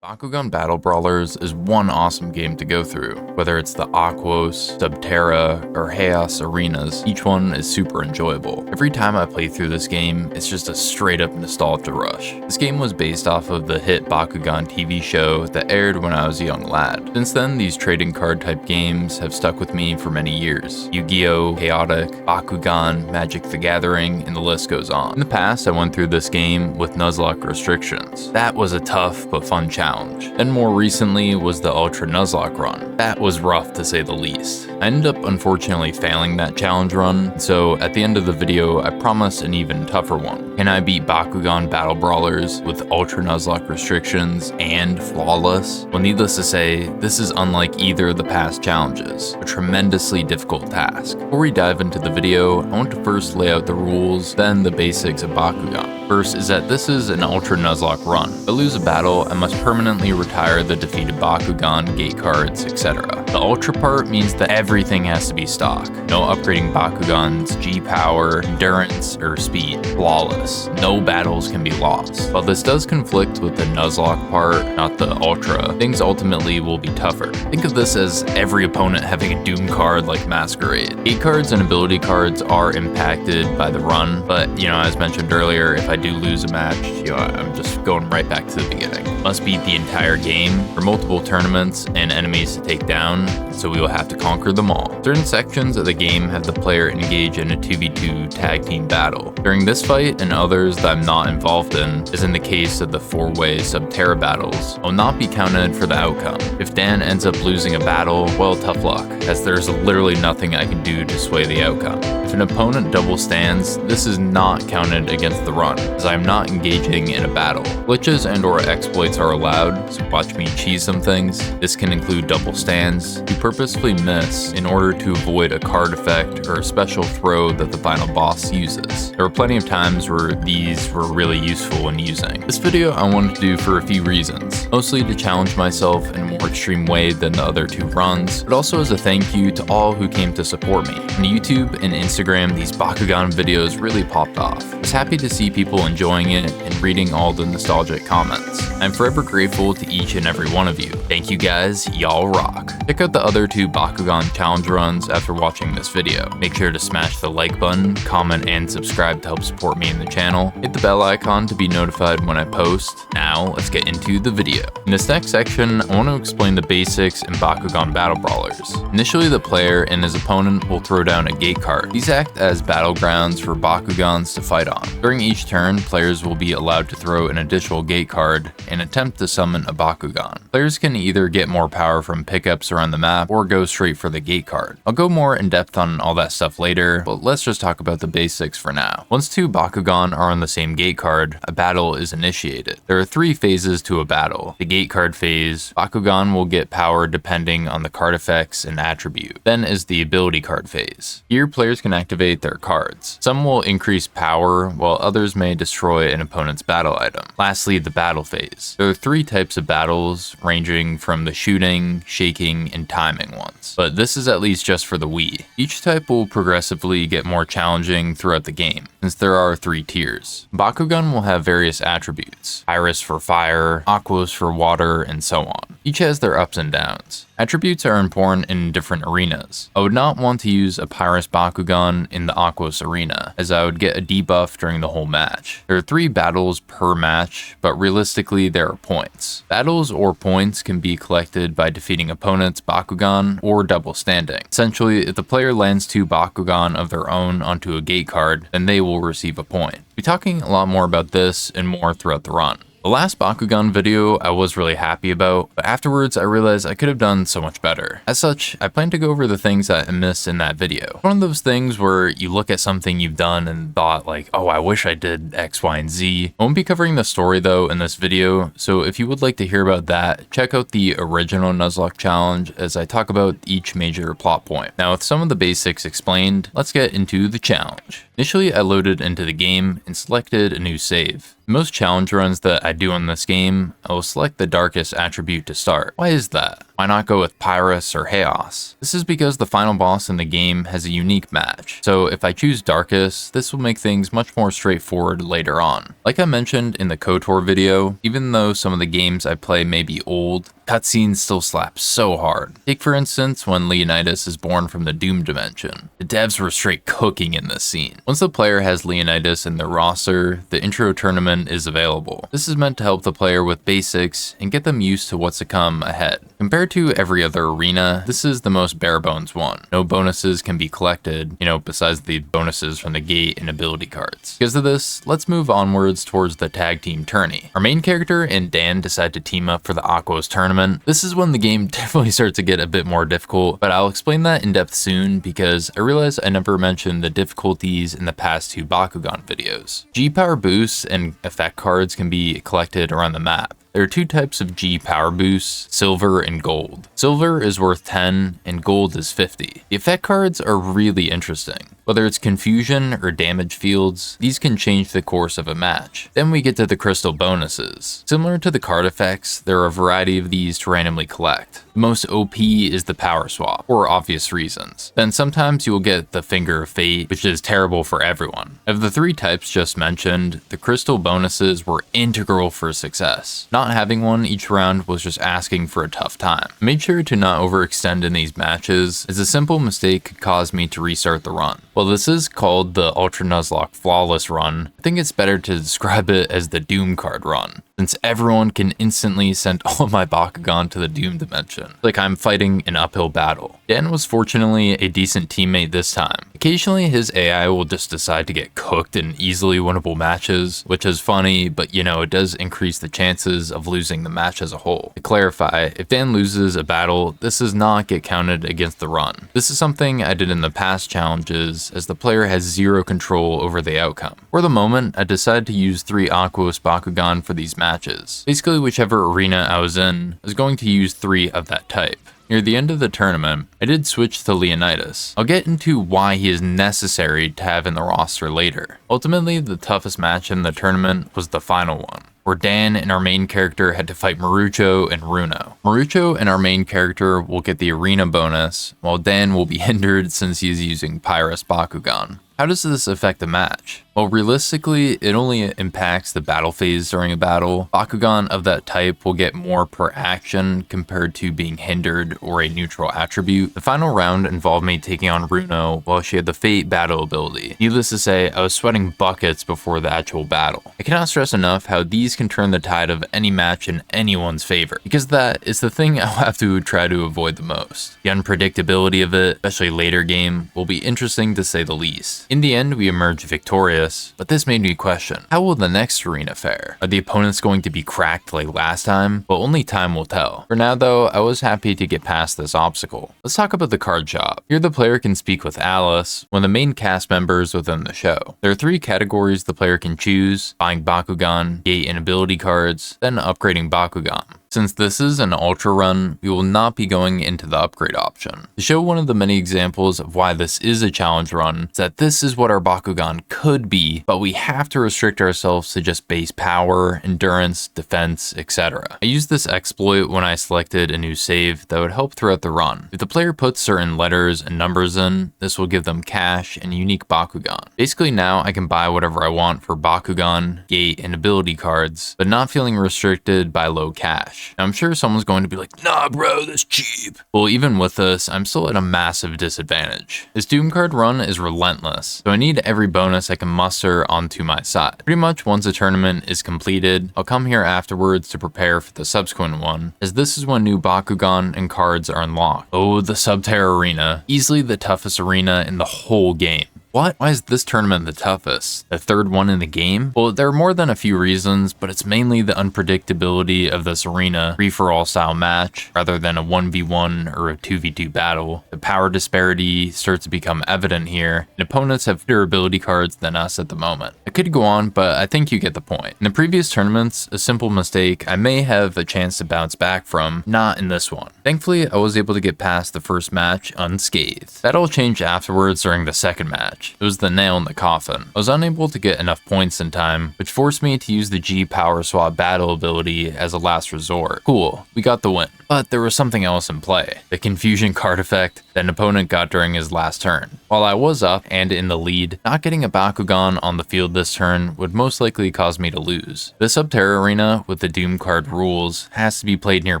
Bakugan Battle Brawlers is one awesome game to go through. Whether it's the Aquos, Subterra, or Chaos arenas, each one is super enjoyable. Every time I play through this game, it's just a straight up nostalgia rush. This game was based off of the hit Bakugan TV show that aired when I was a young lad. Since then, these trading card type games have stuck with me for many years. Yu-Gi-Oh!, Chaotic, Bakugan, Magic the Gathering, and the list goes on. In the past, I went through this game with Nuzlocke restrictions. That was a tough but fun challenge. And more recently was the Ultra-Nuzlocke Run. That was rough to say the least. I ended up unfortunately failing that challenge run, so at the end of the video I promised an even tougher one. Can I beat Bakugan Battle Brawlers with Ultra-Nuzlocke restrictions and flawless? Well, needless to say, this is unlike either of the past challenges, a tremendously difficult task. Before we dive into the video, I want to first lay out the rules, then the basics of Bakugan. First is that this is an Ultra-Nuzlocke Run. If I lose a battle, I must permanently retire the defeated Bakugan, gate cards, etc. The Ultra part means that everything has to be stock. No upgrading Bakugan's G-Power, Endurance, or Speed. Flawless. No battles can be lost. While this does conflict with the Nuzlocke part, not the Ultra, things ultimately will be tougher. Think of this as every opponent having a Doom card like Masquerade. Gate cards and ability cards are impacted by the run, but as mentioned earlier, if I do lose a match, I'm just going right back to the beginning. Must beat the entire game for multiple tournaments and enemies to take down, so we will have to conquer them all. Certain sections of the game have the player engage in a 2v2 tag team battle. During this fight and others that I'm not involved in, as in the case of the 4-way Subterra battles, will not be counted for the outcome. If Dan ends up losing a battle, well, tough luck, as there's literally nothing I can do to sway the outcome. If an opponent double stands, this is not counted against the run, as I am not engaging in a battle. Glitches and or exploits are allowed, so watch me cheese some things. This can include double stands, you purposefully miss in order to avoid a card effect or a special throw that the final boss uses. There were plenty of times where these were really useful in using. This video I wanted to do for a few reasons, mostly to challenge myself in a more extreme way than the other two runs, but also as a thank you to all who came to support me. On YouTube and Instagram, these Bakugan videos really popped off. I was happy to see people enjoying it and reading all the nostalgic comments. I'm forever grateful to each and every one of you. Thank you guys, y'all rock. Check out the other two Bakugan challenge runs after watching this video. Make sure to smash the like button, comment, and subscribe to help support me in the channel. Hit the bell icon to be notified when I post. Now, let's get into the video. In this next section, I want to explain the basics in Bakugan Battle Brawlers. Initially, the player and his opponent will throw down a gate card. These act as battlegrounds for Bakugans to fight on. During each turn, players will be allowed to throw an additional gate card and attempt to summon a Bakugan. Players can either get more power from pickups around the map or go straight for the gate card. I'll go more in depth on all that stuff later, but let's just talk about the basics for now. Once two Bakugan are on the same gate card, a battle is initiated. There are 3 phases to a battle. The gate card phase, Bakugan will get power depending on the card effects and attribute. Then is the ability card phase. Here players can activate their cards. Some will increase power, while others may destroy an opponent's battle item. Lastly, the battle phase. There are 3 types of battles, ranging from the shooting, shaking, and timing ones, but this is at least just for the Wii. Each type will progressively get more challenging throughout the game, since there are 3 tiers. Bakugan will have various attributes: Iris for fire, Aquos for water, and so on. Each has their ups and downs. Attributes are important in different arenas. I would not want to use a Pyrus Bakugan in the Aquos arena, as I would get a debuff during the whole match. There are 3 battles per match, but realistically there are points. Battles or points can be collected by defeating opponents' Bakugan or double standing. Essentially, if the player lands 2 Bakugan of their own onto a gate card, then they will receive a point. We'll be talking a lot more about this and more throughout the run. The last Bakugan video I was really happy about, but afterwards I realized I could have done so much better. As such, I plan to go over the things that I missed in that video. One of those things where you look at something you've done and thought like, oh, I wish I did X, Y, and Z. I won't be covering the story though in this video, so if you would like to hear about that, check out the original Nuzlocke challenge as I talk about each major plot point. Now with some of the basics explained, let's get into the challenge. Initially, I loaded into the game and selected a new save. Most challenge runs that I do on this game, I will select the darkest attribute to start. Why is that? Why not go with Pyrus or Chaos? This is because the final boss in the game has a unique match, so if I choose Darkest, this will make things much more straightforward later on. Like I mentioned in the KOTOR video, even though some of the games I play may be old, cutscenes still slap so hard. Take for instance when Leonidas is born from the Doom dimension. The devs were straight cooking in this scene. Once the player has Leonidas in their roster, the intro tournament is available. This is meant to help the player with basics and get them used to what's to come ahead. Compared to every other arena, this is the most bare bones one. No bonuses can be collected, besides the bonuses from the gate and ability cards. Because of this, let's move onwards towards the tag team tourney. Our main character and Dan decide to team up for the Aquos tournament. This is when the game definitely starts to get a bit more difficult, but I'll explain that in depth soon because I realize I never mentioned the difficulties in the past 2 Bakugan videos. G-Power boosts and effect cards can be collected around the map. There are 2 types of G power boosts, silver and gold. Silver is worth 10 and gold is 50. The effect cards are really interesting. Whether it's confusion or damage fields, these can change the course of a match. Then we get to the crystal bonuses. Similar to the card effects, there are a variety of these to randomly collect. The most OP is the power swap, for obvious reasons. Then sometimes you will get the Finger of Fate, which is terrible for everyone. Of the 3 types just mentioned, the crystal bonuses were integral for success. Not having one each round was just asking for a tough time. I made sure to not overextend in these matches, as a simple mistake could cause me to restart the run. While this is called the Ultra-Nuzlocke Flawless Run, I think it's better to describe it as the Doom card run, since everyone can instantly send all of my Bakugan to the Doom dimension, like I'm fighting an uphill battle. Dan was fortunately a decent teammate this time. Occasionally his AI will just decide to get cooked in easily winnable matches, which is funny, but it does increase the chances of losing the match as a whole. To clarify, if Dan loses a battle, this does not get counted against the run. This is something I did in the past challenges, as the player has 0 control over the outcome. For the moment, I decided to use 3 Aquos Bakugan for these matches. Basically, whichever arena I was in, I was going to use 3 of that type. Near the end of the tournament, I did switch to Leonidas. I'll get into why he is necessary to have in the roster later. Ultimately, the toughest match in the tournament was the final one, where Dan and our main character had to fight Marucho and Runo. Marucho and our main character will get the arena bonus, while Dan will be hindered since he is using Pyrus Bakugan. How does this affect the match? Well, realistically, it only impacts the battle phase during a battle. Bakugan of that type will get more per action compared to being hindered or a neutral attribute. The final round involved me taking on Runo while she had the Fate battle ability. Needless to say, I was sweating buckets before the actual battle. I cannot stress enough how these can turn the tide of any match in anyone's favor, because that is the thing I'll have to try to avoid the most. The unpredictability of it, especially later game, will be interesting to say the least. In the end, we emerged victorious, but this made me question, how will the next arena fare? Are the opponents going to be cracked like last time? Well, only time will tell. For now though, I was happy to get past this obstacle. Let's talk about the card shop. Here the player can speak with Alice, one of the main cast members within the show. There are 3 categories the player can choose: buying Bakugan, gate and ability cards, then upgrading Bakugan. Since this is an Ultra Run, we will not be going into the upgrade option. To show one of the many examples of why this is a challenge run, is that this is what our Bakugan could be, but we have to restrict ourselves to just base power, endurance, defense, etc. I used this exploit when I selected a new save that would help throughout the run. If the player puts certain letters and numbers in, this will give them cash and unique Bakugan. Basically now I can buy whatever I want for Bakugan, gate, and ability cards, but not feeling restricted by low cash. Now, I'm sure someone's going to be like, nah bro, that's cheap. Well, even with this, I'm still at a massive disadvantage. This Doom card run is relentless, so I need every bonus I can muster onto my side. Pretty much once a tournament is completed, I'll come here afterwards to prepare for the subsequent one, as this is when new Bakugan and cards are unlocked. Oh, the Subterra Arena, easily the toughest arena in the whole game. What? Why is this tournament the toughest? The 3rd one in the game? Well, there are more than a few reasons, but it's mainly the unpredictability of this arena, free-for-all style match, rather than a 1v1 or a 2v2 battle. The power disparity starts to become evident here, and opponents have better ability cards than us at the moment. I could go on, but I think you get the point. In the previous tournaments, a simple mistake I may have a chance to bounce back from, not in this one. Thankfully, I was able to get past the first match unscathed. That all changed afterwards during the second match. match. It was the nail in the coffin. I was unable to get enough points in time, which forced me to use the G power swap battle ability as a last resort. Cool, we got the win. But there was something else in play. The confusion card effect that an opponent got during his last turn. While I was up and in the lead, not getting a Bakugan on the field this turn would most likely cause me to lose. The Subterra arena with the Doom card rules has to be played near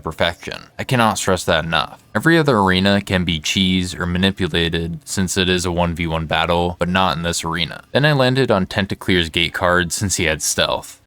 perfection. I cannot stress that enough. Every other arena can be cheesed or manipulated since it is a 1v1 battle, but not in this arena. Then I landed on Tentaclear's gate card since he had stealth.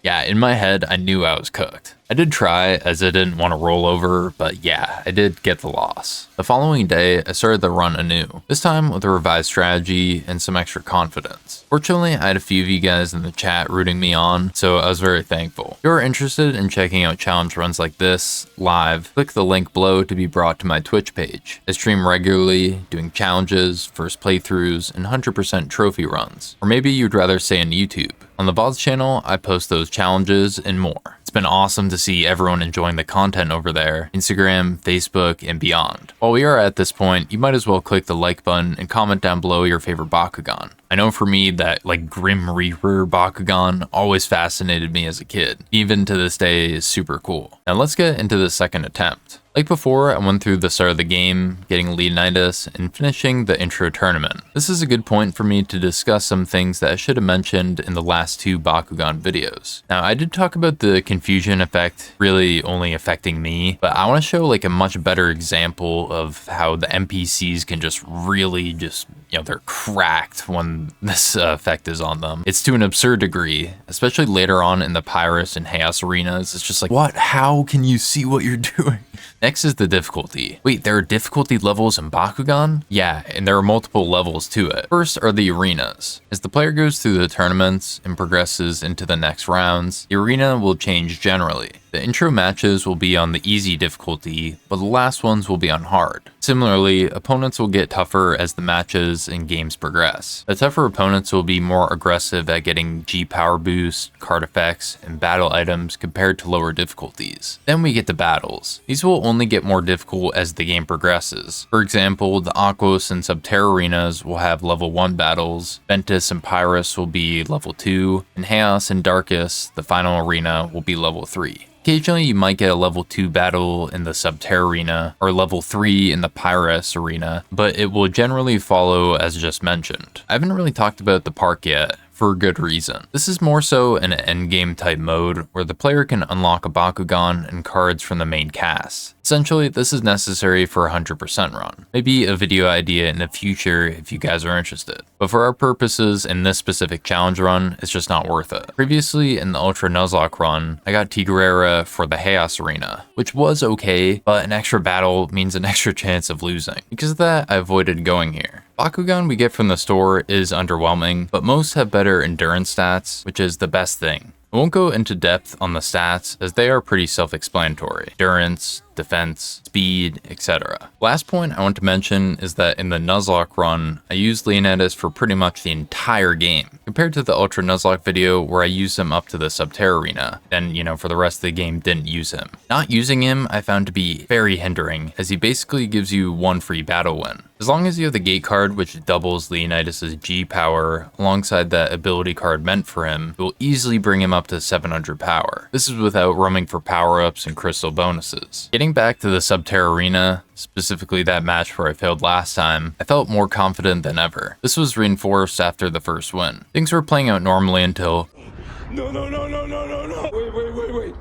Yeah, in my head, I knew I was cooked. I did try, as I didn't want to roll over, but yeah, I did get the loss. The following day, I started the run anew, this time with a revised strategy and some extra confidence. Fortunately, I had a few of you guys in the chat rooting me on, so I was very thankful. If you're interested in checking out challenge runs like this, live, click the link below to be brought to my Twitch page. I stream regularly, doing challenges, first playthroughs, and 100% trophy runs. Or maybe you'd rather say on YouTube. On the VODs channel, I post those challenges and more. It's been awesome to see everyone enjoying the content over there, Instagram, Facebook, and beyond. While we are at this point, you might as well click the like button and comment down below your favorite Bakugan. I know for me that Grim Reaper Bakugan always fascinated me as a kid. Even to this day is super cool. Now let's get into the second attempt. Like before, I went through the start of the game, getting Leonidas, and finishing the intro tournament. This is a good point for me to discuss some things that I should have mentioned in the last two Bakugan videos. Now, I did talk about the confusion effect really only affecting me, but I want to show a much better example of how the NPCs can just really they're cracked when this effect is on them. It's to an absurd degree, especially later on in the Pyrus and Chaos arenas. It's just what? How can you see what you're doing? Next is the difficulty. Wait, there are difficulty levels in Bakugan? Yeah, and there are multiple levels to it. First are the arenas. As the player goes through the tournaments and progresses into the next rounds, the arena will change generally. The intro matches will be on the easy difficulty, but the last ones will be on hard. Similarly, opponents will get tougher as the matches and games progress. The tougher opponents will be more aggressive at getting G power boost, card effects, and battle items compared to lower difficulties. Then we get the battles. These will only get more difficult as the game progresses. For example, the Aquos and Subterra arenas will have level 1 battles, Ventus and Pyrus will be level 2, and Chaos and Darkus, the final arena, will be level 3. Occasionally, you might get a level 2 battle in the Subterra arena, or level 3 in the Pyrus arena, but it will generally follow as just mentioned. I haven't really talked about the park yet, for good reason. This is more so an endgame type mode, where the player can unlock a Bakugan and cards from the main cast. Essentially, this is necessary for a 100% run. Maybe a video idea in the future if you guys are interested. But for our purposes in this specific challenge run, it's just not worth it. Previously in the Ultra-Nuzlocke Run, I got Tigreira for the Chaos arena, which was okay, but an extra battle means an extra chance of losing. Because of that, I avoided going here. Bakugan we get from the store is underwhelming, but most have better endurance stats, which is the best thing. I won't go into depth on the stats as they are pretty self-explanatory. Endurance, defense, speed, etc. Last point I want to mention is that in the Nuzlocke run, I used Leonidas for pretty much the entire game, compared to the Ultra-Nuzlocke video where I used him up to the Subterra arena, then for the rest of the game didn't use him. Not using him I found to be very hindering, as he basically gives you one free battle win. As long as you have the gate card, which doubles Leonidas' G power, alongside that ability card meant for him, it will easily bring him up to 700 power. This is without roaming for power-ups and crystal bonuses. Getting back to the Subterra arena, specifically that match where I failed last time, I felt more confident than ever. This was reinforced after the first win. Things were playing out normally until... No. Wait.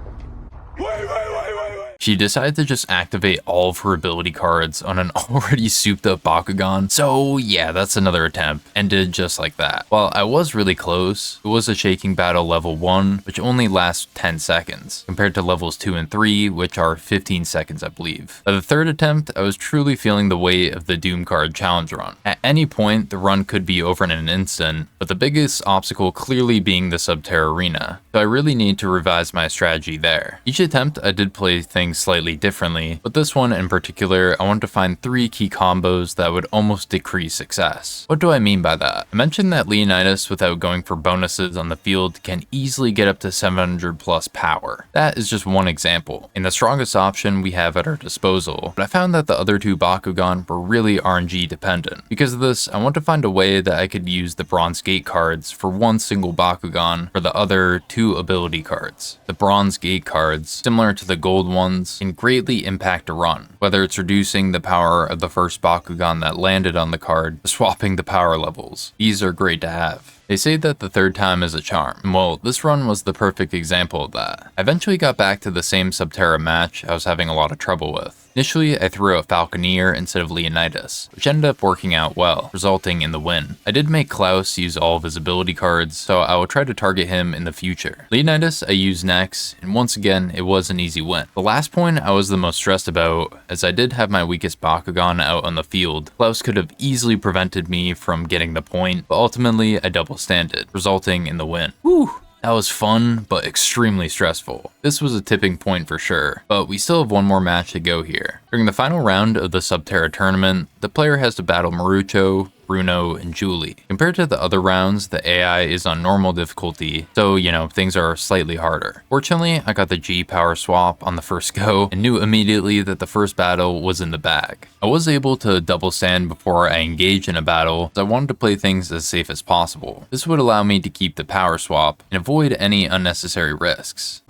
She decided to just activate all of her ability cards on an already souped up Bakugan, so yeah, that's another attempt, ended just like that. While I was really close, it was a shaking battle level 1, which only lasts 10 seconds, compared to levels 2 and 3, which are 15 seconds I believe. By the third attempt, I was truly feeling the weight of the Doom card challenge run. At any point, the run could be over in an instant, but the biggest obstacle clearly being the Subterra arena, so I really need to revise my strategy there. Each attempt, I did play things slightly differently, but this one in particular, I wanted to find 3 key combos that would almost decrease success. What do I mean by that? I mentioned that Leonidas, without going for bonuses on the field, can easily get up to 700 plus power. That is just one example, and the strongest option we have at our disposal, but I found that the other 2 Bakugan were really RNG dependent. Because of this, I want to find a way that I could use the Bronze Gate cards for one single Bakugan for the other 2 ability cards. The Bronze Gate cards, similar to the gold ones, can greatly impact a run, whether it's reducing the power of the first Bakugan that landed on the card, or swapping the power levels. These are great to have. They say that the 3rd time is a charm. Well, this run was the perfect example of that. I eventually got back to the same Subterra match I was having a lot of trouble with. Initially, I threw out Falconeer instead of Leonidas, which ended up working out well, resulting in the win. I did make Klaus use all of his ability cards, so I will try to target him in the future. Leonidas I used next, and once again, it was an easy win. The last point I was the most stressed about, as I did have my weakest Bakugan out on the field. Klaus could have easily prevented me from getting the point, but ultimately I double-standed, resulting in the win. Whew! That was fun, but extremely stressful. This was a tipping point for sure, but we still have one more match to go here. During the final round of the Subterra tournament, the player has to battle Marucho, Bruno, and Julie. Compared to the other rounds, the AI is on normal difficulty, so things are slightly harder. Fortunately, I got the G power swap on the first go and knew immediately that the first battle was in the bag. I was able to double stand before I engage in a battle, as I wanted to play things as safe as possible. This would allow me to keep the power swap and avoid any unnecessary risks.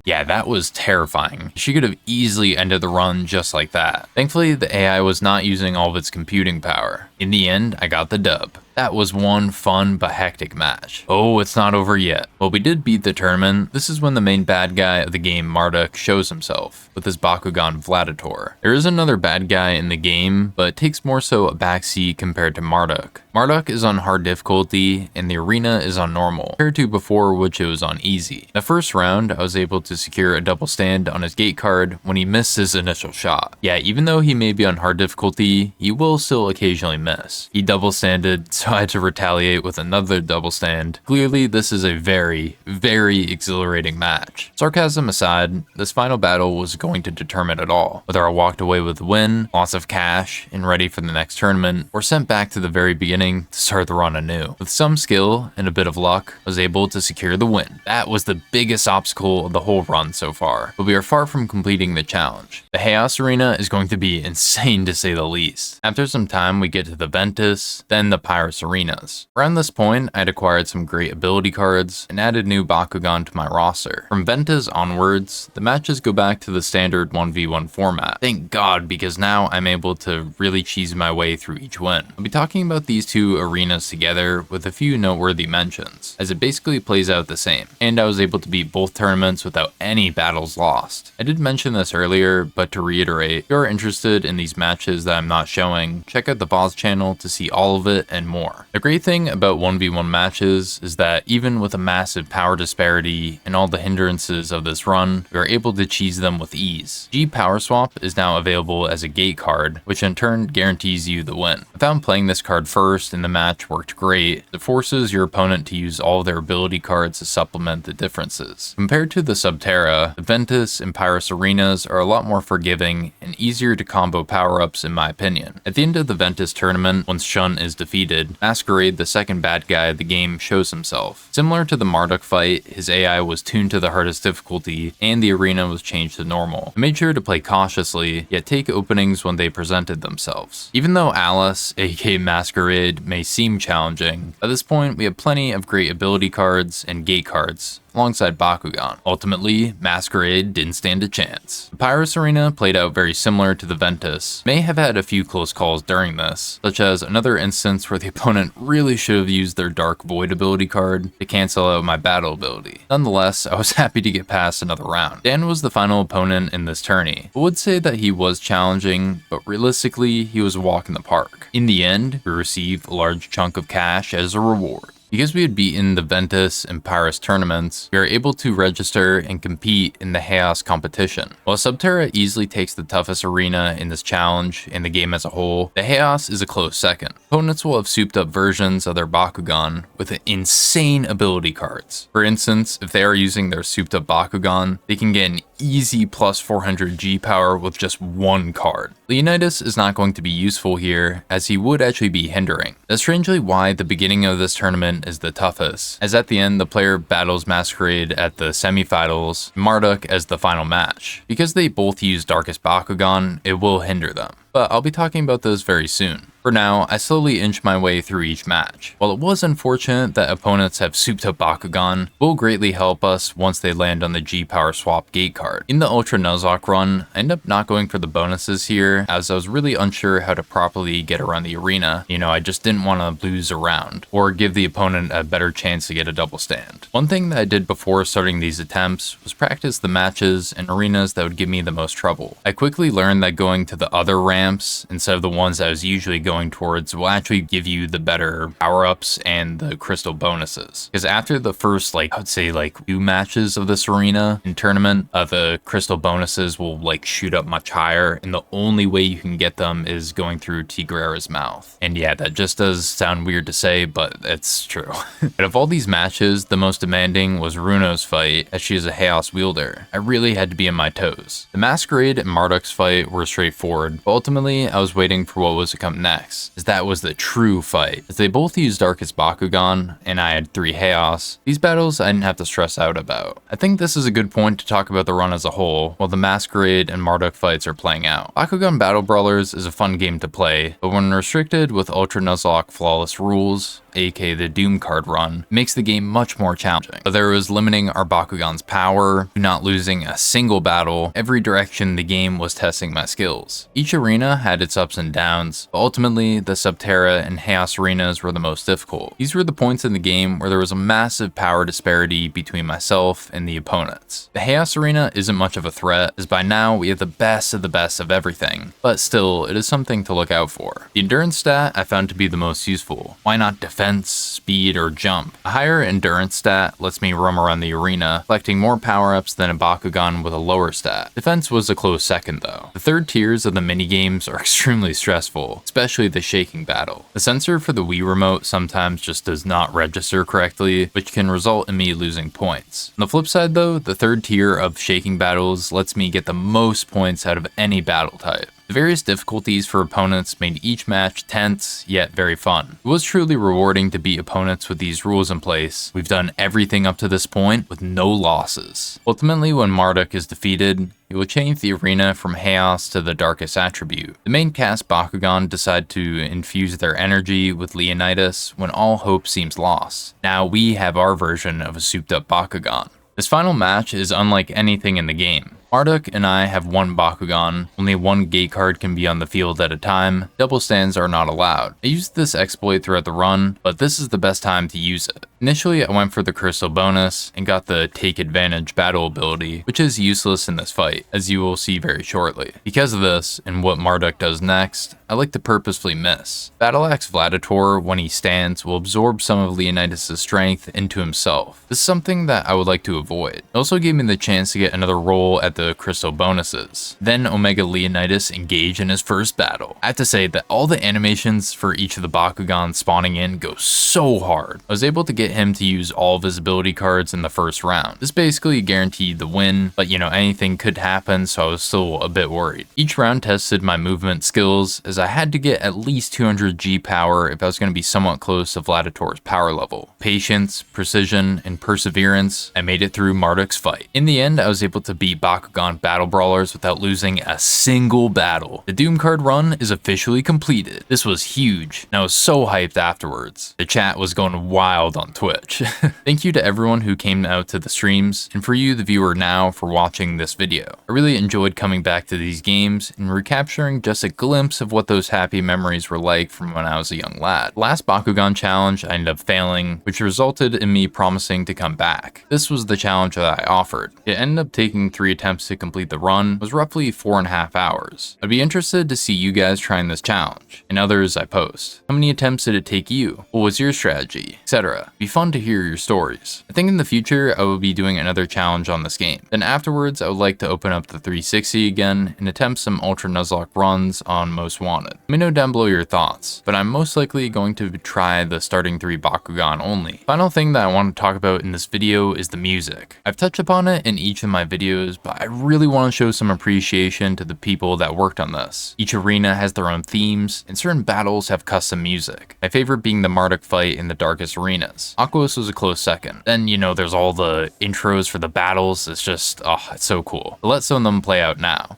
Yeah, that was terrifying. She could have easily ended the run just like that. Thankfully, the AI was not using all of its computing power. In the end, I got the dub. That was one fun but hectic match. Oh, it's not over yet. While we did beat the tournament, this is when the main bad guy of the game, Marduk, shows himself, with his Bakugan Vladitor. There is another bad guy in the game, but takes more so a backseat compared to Marduk. Marduk is on hard difficulty, and the arena is on normal, compared to before which it was on easy. The first round, I was able to secure a double stand on his gate card when he missed his initial shot. Yeah, even though he may be on hard difficulty, he will still occasionally miss. He double standed, so I had to retaliate with another double stand. Clearly, this is a very, very exhilarating match. Sarcasm aside, this final battle was going to determine it all. Whether I walked away with a win, lots of cash, and ready for the next tournament, or sent back to the very beginning to start the run anew. With some skill and a bit of luck, I was able to secure the win. That was the biggest obstacle of the whole run so far, but we are far from completing the challenge. The Chaos Arena is going to be insane to say the least. After some time, we get to the Ventus, then the Pyrus Arenas. Around this point, I had acquired some great ability cards and added new Bakugan to my roster. From Ventus onwards, the matches go back to the standard 1v1 format. Thank God, because now I'm able to really cheese my way through each win. I'll be talking about these 2 arenas together with a few noteworthy mentions, as it basically plays out the same, and I was able to beat both tournaments without any battles lost. I did mention this earlier, but to reiterate, if you're interested in these matches that I'm not showing, check out the Voz channel to see all of it and more. The great thing about 1v1 matches is that even with a massive power disparity and all the hindrances of this run, we are able to cheese them with ease. G Power Swap is now available as a gate card, which in turn guarantees you the win. I found playing this card first in the match worked great. It forces your opponent to use all of their ability cards to supplement the differences. Compared to the Subterra, the Ventus and Pyrus Arenas are a lot more forgiving and easier to combo power-ups in my opinion. At the end of the Ventus tournament, once Shun is defeated, Masquerade, the second bad guy of the game, shows himself. Similar to the Marduk fight, his AI was tuned to the hardest difficulty, and the arena was changed to normal. I made sure to play cautiously, yet take openings when they presented themselves. Even though Alice, aka Masquerade, may seem challenging, at this point we have plenty of great ability cards and gate cards, alongside Bakugan. Ultimately, Masquerade didn't stand a chance. The Pyrus Arena played out very similar to the Ventus. May have had a few close calls during this, such as another instance where the opponent really should have used their Dark Void ability card to cancel out my battle ability. Nonetheless, I was happy to get past another round. Dan was the final opponent in this tourney. I would say that he was challenging, but realistically, he was a walk in the park. In the end, we received a large chunk of cash as a reward. Because we had beaten the Ventus and Pyrus tournaments, we are able to register and compete in the Chaos competition. While Subterra easily takes the toughest arena in this challenge and the game as a whole, the Chaos is a close second. Opponents will have souped up versions of their Bakugan with insane ability cards. For instance, if they are using their souped up Bakugan, they can get an easy plus 400 G power with just one card. Leonidas is not going to be useful here, as he would actually be hindering. That's strangely why the beginning of this tournament is the toughest, as at the end the player battles Masquerade at the semifinals, and Marduk as the final match. Because they both use Darkest Bakugan, it will hinder them. But I'll be talking about this very soon. For now, I slowly inch my way through each match. While it was unfortunate that opponents have souped up Bakugan, it will greatly help us once they land on the G-Power swap gate card. In the Ultra-Nuzlocke Run, I end up not going for the bonuses here, as I was really unsure how to properly get around the arena. I just didn't want to lose a round, or give the opponent a better chance to get a double stand. One thing that I did before starting these attempts was practice the matches and arenas that would give me the most trouble. I quickly learned that going to the other ramps, instead of the ones I was usually going towards, will actually give you the better power-ups and the crystal bonuses. Because after the first, I would say 2 matches of this arena and tournament, the crystal bonuses will shoot up much higher, and the only way you can get them is going through Tigrera's mouth. And yeah, that just does sound weird to say, but it's true. Out of all these matches, the most demanding was Runo's fight, as she is a Chaos wielder. I really had to be on my toes. The Masquerade and Marduk's fight were straightforward, but ultimately I was waiting for what was to come next, as that was the true fight. As they both used Darkest Bakugan, and I had 3 Chaos, these battles I didn't have to stress out about. I think this is a good point to talk about the run as a whole, while the Masquerade and Marduk fights are playing out. Bakugan Battle Brawlers is a fun game to play, but when restricted with Ultra-Nuzlocke flawless rules, aka the Doom card run, makes the game much more challenging. Whether it was limiting our Bakugan's power, to not losing a single battle, every direction the game was testing my skills. Each arena had its ups and downs, but ultimately the Subterra and Chaos arenas were the most difficult. These were the points in the game where there was a massive power disparity between myself and the opponents. The Chaos arena isn't much of a threat, as by now we have the best of everything, but still, it is something to look out for. The endurance stat I found to be the most useful. Why not defense, speed, or jump? A higher endurance stat lets me roam around the arena, collecting more power-ups than a Bakugan with a lower stat. Defense was a close second though. The third tiers of the minigames are extremely stressful, especially the shaking battle. The sensor for the Wii remote sometimes just does not register correctly, which can result in me losing points. On the flip side though, the third tier of shaking battles lets me get the most points out of any battle type. The various difficulties for opponents made each match tense, yet very fun. It was truly rewarding to beat opponents with these rules in place. We've done everything up to this point with no losses. Ultimately, when Marduk is defeated, he will change the arena from Chaos to the Darkest attribute. The main cast Bakugan decide to infuse their energy with Leonidas when all hope seems lost. Now we have our version of a souped up Bakugan. This final match is unlike anything in the game. Marduk and I have 1 Bakugan, only 1 gate card can be on the field at a time, double stands are not allowed. I used this exploit throughout the run, but this is the best time to use it. Initially I went for the crystal bonus and got the take advantage battle ability, which is useless in this fight, as you will see very shortly. Because of this, and what Marduk does next, I like to purposefully miss. Battle Axe Vladitor, when he stands, will absorb some of Leonidas' strength into himself. This is something that I would like to avoid. It also gave me the chance to get another roll at the crystal bonuses. Then Omega Leonidas engage in his first battle. I have to say that all the animations for each of the Bakugan spawning in go so hard. I was able to get him to use all of his ability cards in the first round. This basically guaranteed the win, but anything could happen, so I was still a bit worried. Each round tested my movement skills, as I had to get at least 200 G power if I was going to be somewhat close to Vladitor's power level. Patience, precision, and perseverance, I made it through Marduk's fight. In the end, I was able to beat Bakugan Battle Brawlers without losing a single battle. The Doom card run is officially completed. This was huge, and I was so hyped afterwards. The chat was going wild on Twitch. Thank you to everyone who came out to the streams, and for you, the viewer now, for watching this video. I really enjoyed coming back to these games and recapturing just a glimpse of what those happy memories were like from when I was a young lad. The last Bakugan challenge I ended up failing, which resulted in me promising to come back. This was the challenge that I offered. It ended up taking 3 attempts attempts to complete the run was roughly 4.5 hours. I'd be interested to see you guys trying this challenge, and others I post. How many attempts did it take you? What was your strategy? Etc. Be fun to hear your stories. I think in the future I will be doing another challenge on this game. Then afterwards I would like to open up the 360 again and attempt some Ultra-Nuzlocke runs on Most Wanted. Let me know down below your thoughts, but I'm most likely going to try the starting 3 Bakugan only. Final thing that I want to talk about in this video is the music. I've touched upon it in each of my videos, but I really want to show some appreciation to the people that worked on this. Each arena has their own themes, and certain battles have custom music. My favorite being the Marduk fight in the darkest arenas. Aakash was a close second. Then, you know, there's all the intros for the battles. It's just, oh, it's so cool. But let's some of them play out now.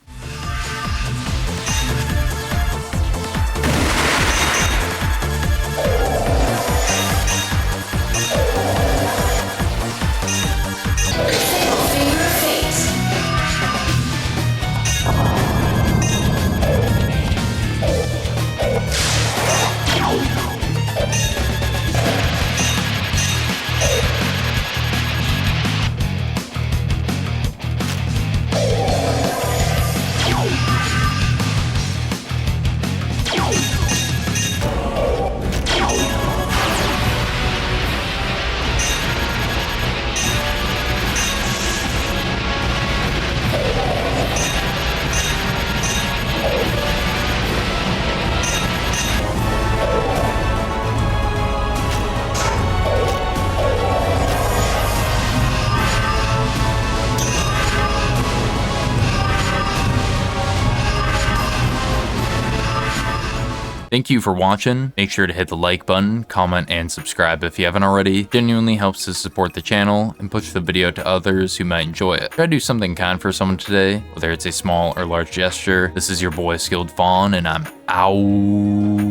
Thank you for watching. Make sure to hit the like button, comment, and subscribe if you haven't already. It genuinely helps to support the channel and push the video to others who might enjoy it. Try to do something kind for someone today, whether it's a small or large gesture. This is your boy Skilled Fawn, and I'm out.